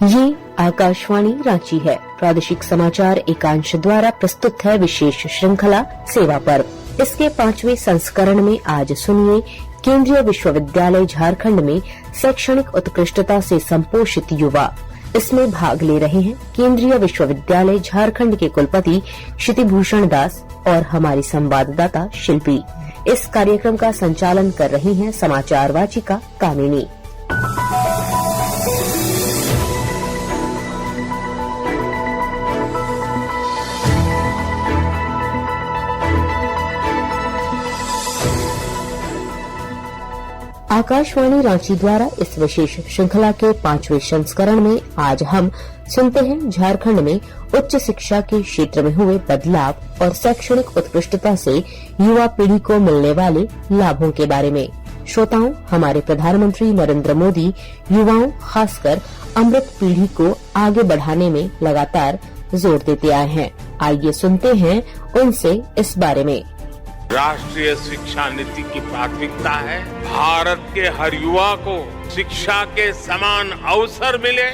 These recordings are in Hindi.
ये आकाशवाणी रांची है। प्रादेशिक समाचार एकांश द्वारा प्रस्तुत है विशेष श्रृंखला सेवा पर। इसके 5वें संस्करण में आज सुनिए केंद्रीय विश्वविद्यालय झारखंड में शैक्षणिक उत्कृष्टता से संपोषित युवा। इसमें भाग ले रहे हैं केंद्रीय विश्वविद्यालय झारखंड के कुलपति क्षितिभूषण दास और हमारी संवाददाता शिल्पी। इस कार्यक्रम का संचालन कर रही हैं समाचार वाचिका कामिनी। आकाशवाणी रांची द्वारा इस विशेष श्रृंखला के 5वें संस्करण में आज हम सुनते हैं झारखंड में उच्च शिक्षा के क्षेत्र में हुए बदलाव और शैक्षणिक उत्कृष्टता से युवा पीढ़ी को मिलने वाले लाभों के बारे में। श्रोताओं, हमारे प्रधानमंत्री नरेंद्र मोदी युवाओं, खासकर अमृत पीढ़ी को आगे बढ़ाने में लगातार जोर देते आए हैं। आइए सुनते हैं उनसे इस बारे में। राष्ट्रीय शिक्षा नीति की प्राथमिकता है भारत के हर युवा को शिक्षा के समान अवसर मिले।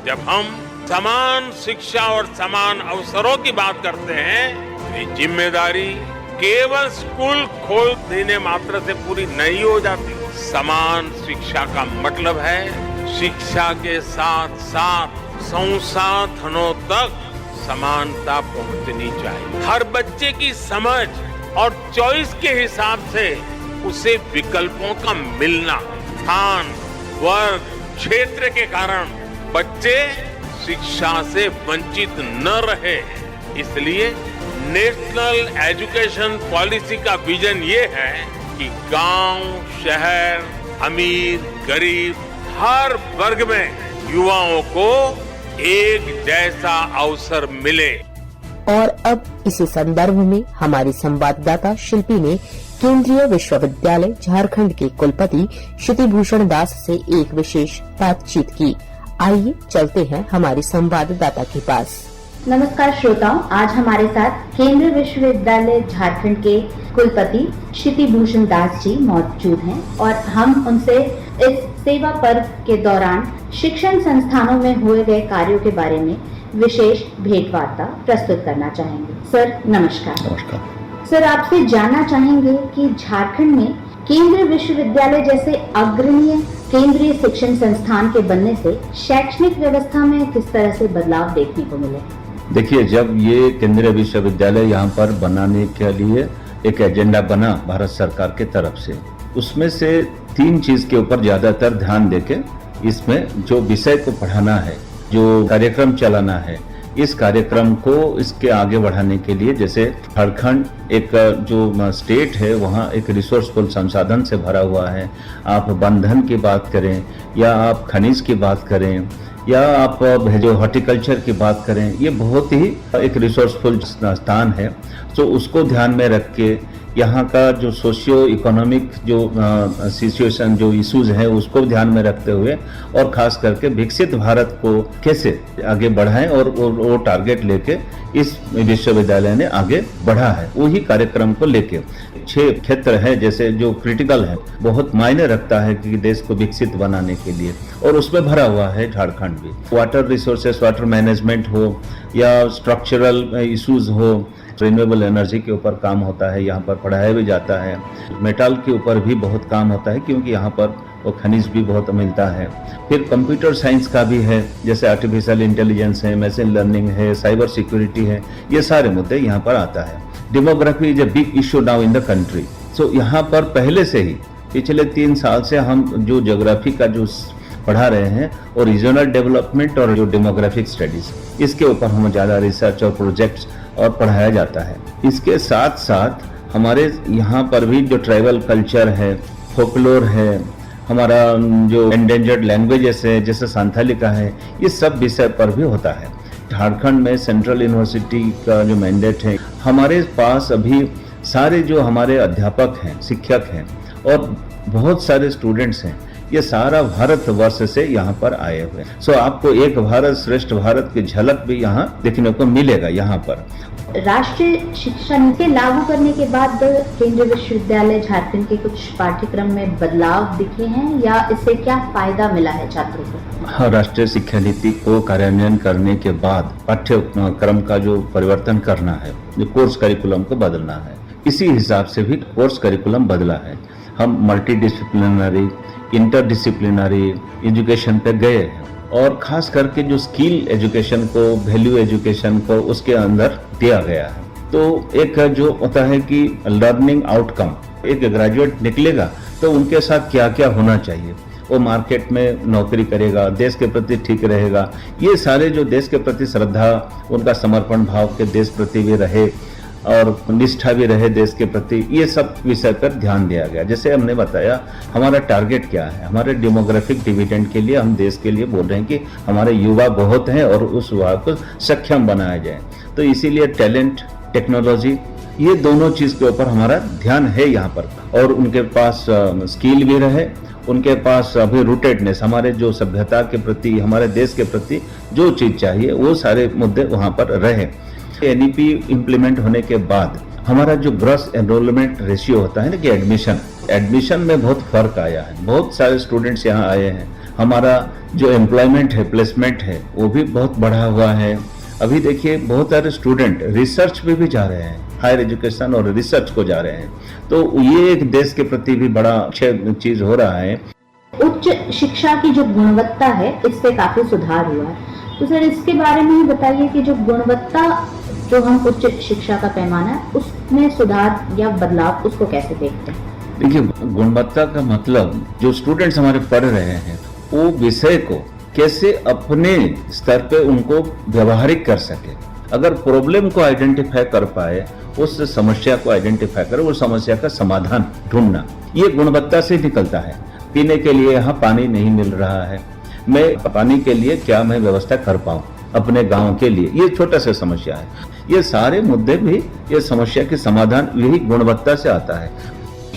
जब हम समान शिक्षा और समान अवसरों की बात करते हैं, ये जिम्मेदारी केवल स्कूल खोल देने मात्र से पूरी नहीं हो जाती। समान शिक्षा का मतलब है शिक्षा के साथ साथ संसाधनों तक समानता पहुंचनी चाहिए। हर बच्चे की समझ और चॉइस के हिसाब से उसे विकल्पों का मिलना। स्थान, वर्ग, क्षेत्र के कारण बच्चे शिक्षा से वंचित न रहे, इसलिए नेशनल एजुकेशन पॉलिसी का विजन ये है कि गांव, शहर, अमीर, गरीब हर वर्ग में युवाओं को एक जैसा अवसर मिले। और अब इसी संदर्भ में हमारी संवाददाता शिल्पी ने केंद्रीय विश्वविद्यालय झारखंड के कुलपति क्षितिभूषण दास से एक विशेष बातचीत की। आइए चलते हैं हमारी संवाददाता के पास। नमस्कार श्रोताओं, आज हमारे साथ केंद्रीय विश्वविद्यालय झारखंड के कुलपति क्षितिभूषण दास जी मौजूद हैं और हम उनसे इस सेवा पर्व के दौरान शिक्षण संस्थानों में हुए गए कार्यों के बारे में विशेष भेंटवार्ता प्रस्तुत करना चाहेंगे। सर नमस्कार। नमस्कार सर, आपसे जानना चाहेंगे कि झारखंड में केंद्रीय विश्वविद्यालय जैसे अग्रणीय केंद्रीय शिक्षण संस्थान के बनने से शैक्षणिक व्यवस्था में किस तरह से बदलाव देखने को मिले? देखिए, जब ये केंद्रीय विश्वविद्यालय यहाँ पर बनाने के लिए एक एजेंडा बना भारत सरकार के तरफ से, उसमें से 3 चीज के ऊपर ज्यादातर ध्यान देके इसमें जो विषय को पढ़ाना है, जो कार्यक्रम चलाना है, इस कार्यक्रम को इसके आगे बढ़ाने के लिए, जैसे झारखंड एक जो स्टेट है वहाँ एक रिसोर्सफुल संसाधन से भरा हुआ है। आप बंधन की बात करें या आप खनिज की बात करें या आप जो हॉर्टिकल्चर की बात करें, ये बहुत ही एक रिसोर्सफुल स्थान है। तो उसको ध्यान में रख के यहाँ का जो सोशियो इकोनॉमिक जो सिचुएशन, जो इश्यूज है, उसको ध्यान में रखते हुए और खास करके विकसित भारत को कैसे आगे बढ़ाएं और वो टारगेट लेके इस विश्वविद्यालय ने आगे बढ़ा है। वही कार्यक्रम को लेके 6 क्षेत्र है जैसे जो क्रिटिकल है, बहुत मायने रखता है कि देश को विकसित बनाने के लिए, और उसमें भरा हुआ है झारखंड भी। वाटर रिसोर्सेस, वाटर मैनेजमेंट हो या स्ट्रक्चरल इश्यूज हो, रिन्यूएबल एनर्जी के ऊपर काम होता है, यहाँ पर पढ़ाया भी जाता है। मेटल के ऊपर भी बहुत काम होता है क्योंकि यहाँ पर वो खनिज भी बहुत मिलता है। फिर कंप्यूटर साइंस का भी है, जैसे आर्टिफिशियल इंटेलिजेंस है, मशीन लर्निंग है, साइबर सिक्योरिटी है, ये सारे मुद्दे यहाँ पर आता है। Demography is a big issue now in the country. So यहाँ पर पहले से ही पिछले 3 साल से हम जो ज्योग्राफी का जो पढ़ा रहे हैं और रीजनल डेवलपमेंट और जो डेमोग्राफिक स्टडीज, इसके ऊपर हम ज़्यादा रिसर्च और प्रोजेक्ट्स और पढ़ाया जाता है। इसके साथ साथ हमारे यहाँ पर भी जो ट्राइबल कल्चर है, फोकलोर है, हमारा जो एंडेंजर्ड लैंग्वेजेस है जैसे संथाली का है, ये सब विषय पर भी होता है। झारखंड में सेंट्रल यूनिवर्सिटी का जो मैंडेट है, हमारे पास अभी सारे जो हमारे अध्यापक हैं, शिक्षक हैं और बहुत सारे स्टूडेंट्स हैं, ये सारा भारतवर्ष से यहाँ पर आए हुए हैं। सो आपको एक भारत श्रेष्ठ भारत की झलक भी यहाँ देखने को मिलेगा। यहाँ पर राष्ट्रीय शिक्षा नीति लागू करने के बाद केंद्रीय विश्वविद्यालय झारखंड के कुछ पाठ्यक्रम में बदलाव दिखे हैं या इससे क्या फायदा मिला है छात्रों को? राष्ट्रीय शिक्षा नीति को कार्यान्वयन करने के बाद पाठ्यक्रम का जो परिवर्तन करना है, जो कोर्स करिकुलम को बदलना है, इसी हिसाब से भी कोर्स करिकुलम बदला है। हम मल्टी डिसिप्लिनरी, इंटरडिसिप्लिनरी एजुकेशन पे गए हैं और खास करके जो स्किल एजुकेशन को, वैल्यू एजुकेशन को उसके अंदर दिया गया है। तो एक जो होता है कि लर्निंग आउटकम, एक ग्रेजुएट निकलेगा तो उनके साथ क्या क्या होना चाहिए, वो मार्केट में नौकरी करेगा, देश के प्रति ठीक रहेगा, ये सारे जो देश के प्रति श्रद्धा, उनका समर्पण भाव के देश प्रति भी रहे और निष्ठा भी रहे देश के प्रति, ये सब विषय पर ध्यान दिया गया। जैसे हमने बताया हमारा टारगेट क्या है, हमारे डेमोग्राफिक डिविडेंड के लिए हम देश के लिए बोल रहे हैं कि हमारे युवा बहुत हैं और उस युवा को सक्षम बनाया जाए। तो इसीलिए टैलेंट, टेक्नोलॉजी, ये दोनों चीज के ऊपर हमारा ध्यान है यहाँ पर, और उनके पास स्किल भी रहे, उनके पास अभी रूटेडनेस, हमारे जो सभ्यता के प्रति, हमारे देश के प्रति जो चीज चाहिए वो सारे मुद्दे वहाँ पर रहे। एनईपी इम्प्लीमेंट होने के बाद हमारा जो ग्रॉस एनरोलमेंट रेशियो होता है ना कि एडमिशन में बहुत फर्क आया है। बहुत सारे स्टूडेंट्स यहाँ आए हैं। हमारा जो एम्प्लॉयमेंट है, प्लेसमेंट है, वो भी बहुत बढ़ा हुआ है। अभी देखिए बहुत सारे स्टूडेंट रिसर्च में भी जा रहे हैं, हायर एजुकेशन और रिसर्च को जा रहे हैं। तो ये एक देश के प्रति भी बड़ा अच्छे चीज हो रहा है। उच्च शिक्षा की जो गुणवत्ता है इससे काफी सुधार हुआ है। तो सर इसके बारे में ही बताइए कि जो गुणवत्ता, जो हम उच्च शिक्षा का पैमाना है, उसमें सुधार या बदलाव उसको कैसे देखते हैं? देखिए गुणवत्ता का मतलब जो स्टूडेंट्स हमारे पढ़ रहे हैं वो विषय को कैसे अपने स्तर पे उनको व्यवहारिक कर सके। अगर प्रॉब्लम को आइडेंटिफाई कर पाए, उस समस्या को आइडेंटिफाई कर, उस समस्या का समाधान ढूंढना, ये गुणवत्ता से निकलता है। पीने के लिए यहाँ पानी नहीं मिल रहा है, मैं पानी के लिए क्या मैं व्यवस्था कर पाऊँ अपने गांव के लिए, ये छोटा सा समस्या है। ये सारे मुद्दे भी, ये समस्या के समाधान यही गुणवत्ता से आता है।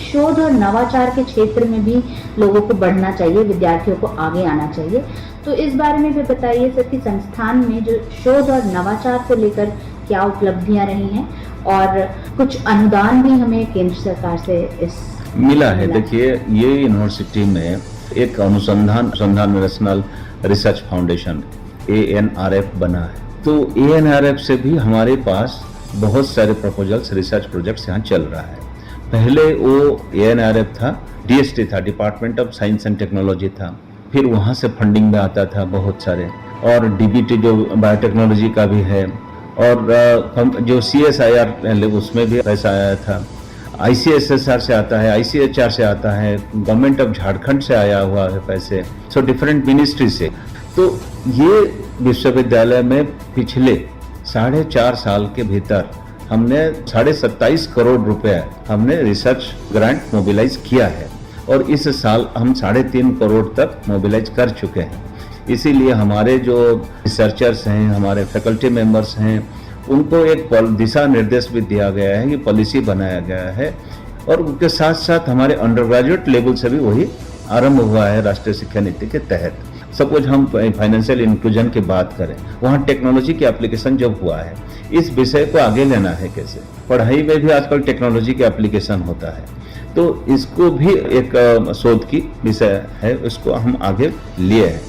शोध और नवाचार के क्षेत्र में भी लोगों को बढ़ना चाहिए, विद्यार्थियों को आगे आना चाहिए। तो इस बारे में भी बताइए सर कि संस्थान में जो शोध और नवाचार को लेकर क्या उपलब्धियां रही हैं और कुछ अनुदान भी हमें केंद्र सरकार से इस मिला है। देखिए ये यूनिवर्सिटी में एक अनुसंधान नेशनल रिसर्च फाउंडेशन ANRF बना है। तो ANRF से भी हमारे पास बहुत सारे प्रपोजल्स, रिसर्च प्रोजेक्ट्स यहाँ चल रहा है। पहले वो ANRF था, DST था, department of science and technology था, फिर वहाँ से फंडिंग में आता था बहुत सारे, और DBT जो बायोटेक्नोलॉजी का भी है, और जो CSIR उसमें भी पैसा आया था, ICSSR से आता है, ICHR से आता है, गवर्नमेंट ऑफ झारखंड से आया हुआ है पैसे, सो डिफरेंट मिनिस्ट्री से। तो ये विश्वविद्यालय में पिछले 4.5 साल के भीतर हमने 27.5 करोड़ रुपए हमने रिसर्च ग्रांट मोबिलाइज किया है, और इस साल हम 3.5 करोड़ तक मोबिलाइज कर चुके हैं। इसीलिए हमारे जो रिसर्चर्स हैं, हमारे फैकल्टी मेंबर्स हैं, उनको एक दिशा निर्देश भी दिया गया है, ये पॉलिसी बनाया गया है, और उनके साथ साथ हमारे अंडर ग्रेजुएट लेवल से भी वही आरंभ हुआ है राष्ट्रीय शिक्षा नीति के तहत। सपोज हम फाइनेंशियल इंक्लूजन की बात करें, वहाँ टेक्नोलॉजी की एप्लीकेशन जब हुआ है, इस विषय को आगे लेना है कैसे, पढ़ाई में भी आजकल टेक्नोलॉजी का एप्लीकेशन होता है, तो इसको भी एक शोध की विषय है, इसको हम आगे लिए हैं।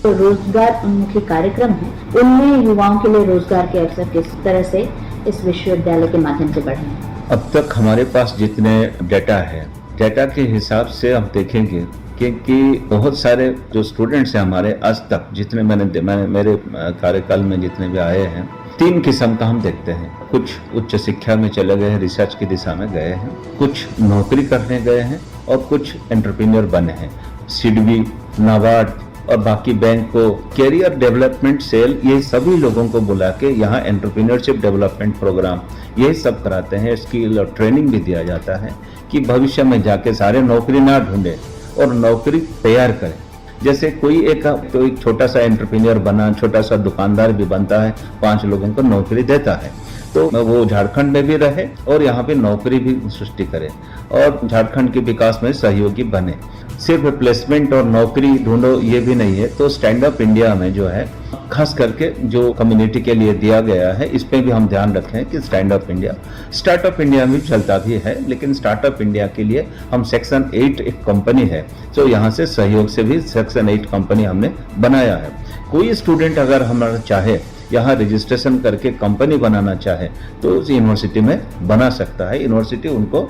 तो रोजगार उन्मुखी कार्यक्रम है, उनमें युवाओं के लिए रोजगार के अवसर किस तरह से इस विश्वविद्यालय के माध्यम से बढ़े हैं? अब तक हमारे पास जितने डेटा है, डेटा के हिसाब से हम देखेंगे क्योंकि बहुत सारे जो स्टूडेंट्स हैं हमारे आज तक जितने मैंने मेरे कार्यकाल में जितने भी आए हैं, 3 किस्म का हम देखते हैं। कुछ उच्च शिक्षा में चले गए हैं, रिसर्च की दिशा में गए हैं, कुछ नौकरी करने गए हैं, और कुछ एंटरप्रेन्योर बने हैं। सिडबी, नाबार्ड और बाकी बैंक को कैरियर डेवलपमेंट सेल, ये सभी लोगों को बुला के यहाँ एंटरप्रेन्योरशिप डेवलपमेंट प्रोग्राम ये सब कराते हैं। स्किल और ट्रेनिंग भी दिया जाता है कि भविष्य में जाके सारे नौकरी ना ढूंढे और नौकरी तैयार करें। जैसे कोई एक छोटा सा एंटरप्रेन्योर बना, छोटा सा दुकानदार भी बनता है, 5 लोगों को नौकरी देता है, तो वो झारखंड में भी रहे और यहाँ पे नौकरी भी सृष्टि करे और झारखंड के विकास में सहयोगी बने। सिर्फ प्लेसमेंट और नौकरी ढूंढो ये भी नहीं है। तो स्टैंड अप इंडिया में जो है खास करके जो कम्युनिटी के लिए दिया गया है, इस पे भी हम ध्यान रखें कि stand up India, startup India में चलता भी है, लेकिन स्टार्टअप इंडिया के लिए हम सेक्शन 8 एक कंपनी है, तो यहाँ से सहयोग से भी सेक्शन 8 कंपनी हमने बनाया है। कोई स्टूडेंट अगर हमारा चाहे यहाँ रजिस्ट्रेशन करके कंपनी बनाना चाहे तो उस यूनिवर्सिटी में बना सकता है। यूनिवर्सिटी उनको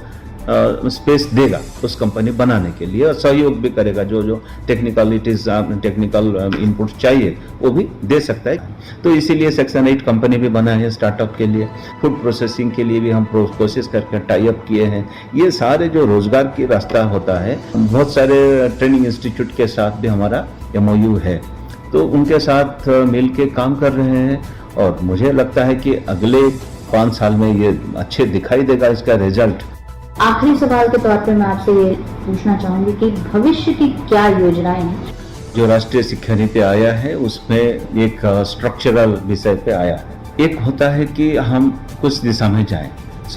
स्पेस देगा उस कंपनी बनाने के लिए और सहयोग भी करेगा, जो जो टेक्निकलिटीज टेक्निकल इनपुट चाहिए वो भी दे सकता है। तो इसीलिए सेक्शन 8 कंपनी भी बना है स्टार्टअप के लिए। फूड प्रोसेसिंग के लिए भी हम कोशिश करके टाई अप किए हैं। ये सारे जो रोजगार की रास्ता होता है, बहुत सारे ट्रेनिंग इंस्टीट्यूट के साथ भी हमारा MOU है, तो उनके साथ मिल के काम कर रहे हैं और मुझे लगता है कि अगले 5 साल में ये अच्छे दिखाई देगा इसका रिजल्ट। आखिरी सवाल के तौर पे मैं आपसे ये पूछना चाहूंगी कि भविष्य की क्या योजनाएं हैं? जो राष्ट्रीय शिक्षा नीति आया है उसमें एक स्ट्रक्चरल विषय पे आया है। एक होता है कि हम कुछ दिशा में जाएं।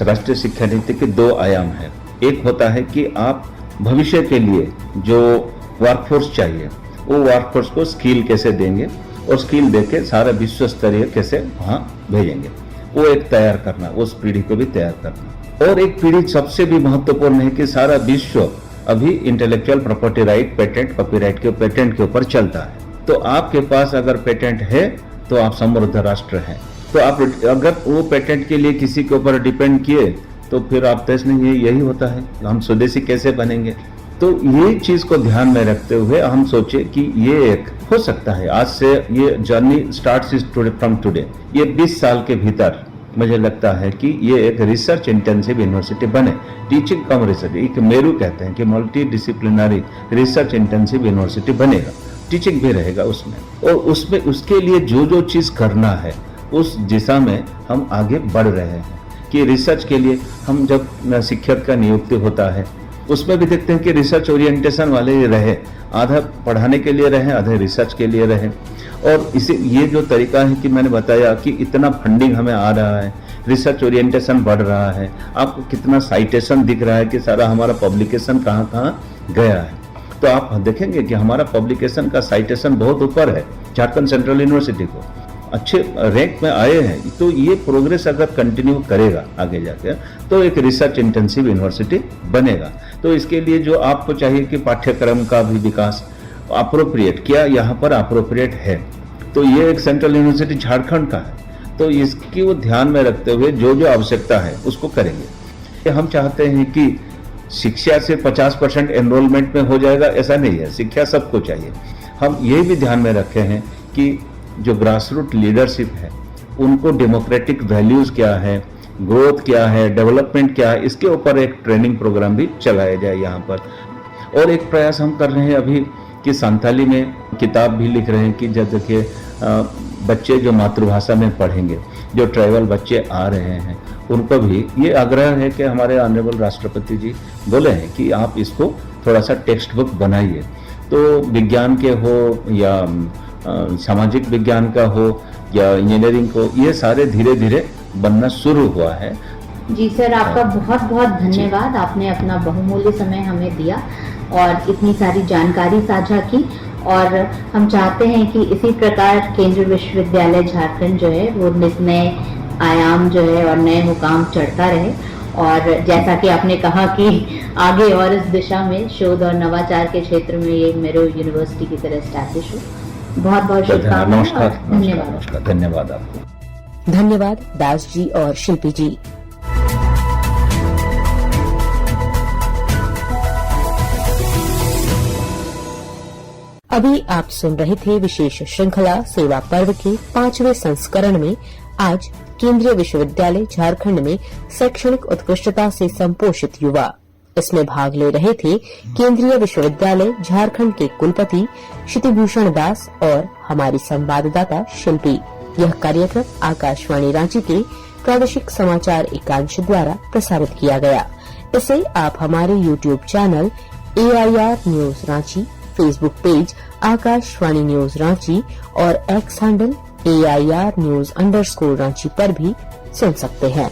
राष्ट्रीय शिक्षा नीति के 2 आयाम है। एक होता है कि आप भविष्य के लिए जो वर्कफोर्स चाहिए वो वर्कफोर्स को स्किल कैसे देंगे और स्किल देके सारा विश्व स्तरीय कैसे वहां भेजेंगे, वो एक तैयार करना, उस पीढ़ी को भी तैयार करना। और एक पीढ़ी सबसे भी महत्वपूर्ण है कि सारा विश्व अभी intellectual property right, patent, copyright के पेटेंट के ऊपर चलता है। तो आपके पास अगर पेटेंट है तो आप समृद्ध राष्ट्र हैं। तो आप अगर वो पेटेंट के लिए किसी के ऊपर डिपेंड किए तो फिर आप देश नहीं, यही होता है, हम स्वदेशी कैसे बनेंगे। तो ये चीज को ध्यान में रखते हुए हम सोचे कि ये एक हो सकता है, आज से ये जर्नी स्टार्ट्स फ्रॉम टुडे। ये 20 साल के भीतर मुझे लगता है कि ये एक रिसर्च इंटेंसिव यूनिवर्सिटी बने। टीचिंग कम रिसर्च, एक मेरू कहते हैं कि multi disciplinary research intensive university बनेगा, टीचिंग भी रहेगा उसमें। और उसमें उसके लिए जो जो चीज करना है उस दिशा में हम आगे बढ़ रहे हैं कि रिसर्च के लिए हम जब शिक्षक का नियुक्ति होता है उसमें भी देखते हैं कि रिसर्च ओरिएंटेशन वाले रहे, आधा पढ़ाने के लिए रहे, आधे रिसर्च के लिए रहे। और इसे ये जो तरीका है कि मैंने बताया कि इतना फंडिंग हमें आ रहा है, रिसर्च ओरिएंटेशन बढ़ रहा है, आपको कितना साइटेशन दिख रहा है कि सारा हमारा पब्लिकेशन कहाँ कहाँ गया है। तो आप देखेंगे कि हमारा पब्लिकेशन का साइटेशन बहुत ऊपर है, झारखंड सेंट्रल यूनिवर्सिटी को अच्छे रैंक में आए हैं। तो ये प्रोग्रेस अगर कंटिन्यू करेगा आगे जाकर तो एक रिसर्च इंटेंसिव यूनिवर्सिटी बनेगा। तो इसके लिए जो आपको चाहिए कि पाठ्यक्रम का भी विकास अप्रोप्रिएट, क्या यहाँ पर अप्रोप्रिएट है, तो ये एक सेंट्रल यूनिवर्सिटी झारखंड का है, तो इसकी वो ध्यान में रखते हुए जो जो आवश्यकता है उसको करेंगे। हम चाहते हैं कि शिक्षा से 50% एनरोलमेंट में हो जाएगा, ऐसा नहीं है, शिक्षा सबको चाहिए। हम ये भी ध्यान में रखे हैं कि जो ग्रास रूट लीडरशिप है उनको डेमोक्रेटिक वैल्यूज क्या है, ग्रोथ क्या है, डेवलपमेंट क्या है, इसके ऊपर एक ट्रेनिंग प्रोग्राम भी चलाया जाए यहाँ पर। और एक प्रयास हम कर रहे हैं अभी कि संताली में किताब भी लिख रहे हैं कि जब देखिए बच्चे जो मातृभाषा में पढ़ेंगे, जो ट्राइबल बच्चे आ रहे हैं उनको भी ये आग्रह है कि हमारे ऑनरेबल राष्ट्रपति जी बोले हैं कि आप इसको थोड़ा सा टेक्स्ट बुक बनाइए। तो विज्ञान के हो या सामाजिक विज्ञान का हो या इंजीनियरिंग को, ये सारे धीरे धीरे बनना शुरू हुआ है। जी सर, आपका बहुत बहुत धन्यवाद। आपने अपना बहुमूल्य समय हमें दिया और इतनी सारी जानकारी साझा की। और हम चाहते हैं कि इसी प्रकार केंद्रीय विश्वविद्यालय झारखंड जो है वो नित नए आयाम जो है और नए मुकाम चढ़ता रहे। और जैसा कि आपने कहा कि आगे और इस दिशा में शोध और नवाचार के क्षेत्र में ये मेरू यूनिवर्सिटी की तरह स्टैब्लिश हो। बहुत बहुत शुभकामनाएं। नमस्कार, धन्यवाद आपको। धन्यवाद दास जी और शिल्पी जी। अभी आप सुन रहे थे विशेष श्रृंखला सेवा पर्व के 5वें संस्करण में आज केंद्रीय विश्वविद्यालय झारखंड में शैक्षणिक उत्कृष्टता से संपोषित युवा। इसमें भाग ले रहे थे केंद्रीय विश्वविद्यालय झारखंड के कुलपति क्षितिभूषण दास और हमारी संवाददाता शिल्पी। यह कार्यक्रम आकाशवाणी रांची के प्रादेशिक समाचार एकांश द्वारा प्रसारित किया गया। इसे आप हमारे YouTube channel AIR news Ranchi, Facebook page Akashvani news Ranchi और X handle AIR news _ Ranchi पर भी सुन सकते हैं।